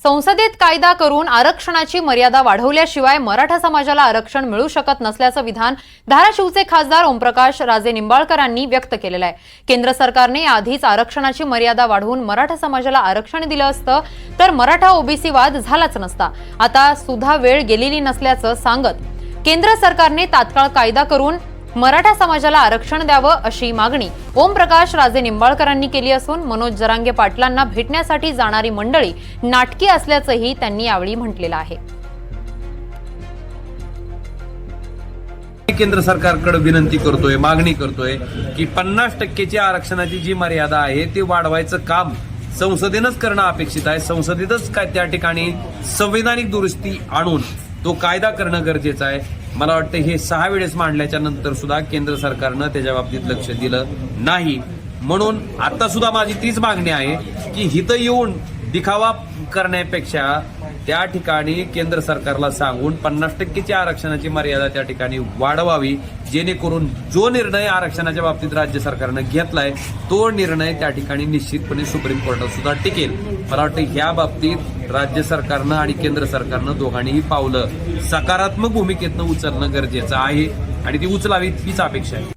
संसदेत कायदा करून आरक्षणाची मर्यादा वाढवल्याशिवाय मराठा समाजाला आरक्षण मिळू शकत नसल्याचं विधान धाराशिवचे खासदार ओमप्रकाश राजे-निंबाळकरांनी व्यक्त केलेलं आहे। केंद्र सरकारने आधीच आरक्षणाची मर्यादा वाढवून मराठा समाजाला आरक्षण दिलं असतं तर मराठा ओबीसी वाद झालाच नसता। आता सुद्धा वेळ गेलेली नसल्याचं सांगत केंद्र सरकारने तात्काळ कायदा करून मराठा समाजाला आरक्षण द्यावं अशी मागणी ओमप्रकाश राजे-निंबाळकरांनी केली असून मनोज जरांगे पाटलांना भेटण्यासाठी जाणारी मंडळी नाटकी असल्याचंही त्यांनी यावेळी म्हटलेलं आहे। केंद्र सरकारकडे विनंती करतोय, मागणी करतोय की 50% आरक्षणाची जी मर्यादा आहे ती वाढवायचं काम संसदेनंच करणं अपेक्षित आहे। संसदेतच काय त्या ठिकाणी संवैधानिक दुरुस्ती आणून तो कायदा करणं गरजेचं आहे। मला वाटतं हे 6 वेळेस मांडल्याच्या नंतर सुद्धा केंद्र सरकारनं त्याच्या बाबतीत लक्ष दिलं नाही। म्हणून आता सुद्धा माझी तीच मागणी आहे की हिथं येऊन दिखावा करण्यापेक्षा त्या ठिकाणी केंद्र सरकारला सांगून 50% आरक्षणाची मर्यादा त्या ठिकाणी वाढवावी, जेणेकरून जो निर्णय आरक्षणाच्या बाबतीत राज्य सरकारनं घेतलाय तो निर्णय त्या ठिकाणी निश्चितपणे सुप्रीम कोर्टात सुद्धा टिकेल। मला वाटतं ह्या बाबतीत राज्य सरकारनं आणि केंद्र सरकारनं दोघांनीही पावलं सकारात्मक भूमिकेतनं उचलणं गरजेचं आहे आणि ती उचलावी हीच अपेक्षा आहे।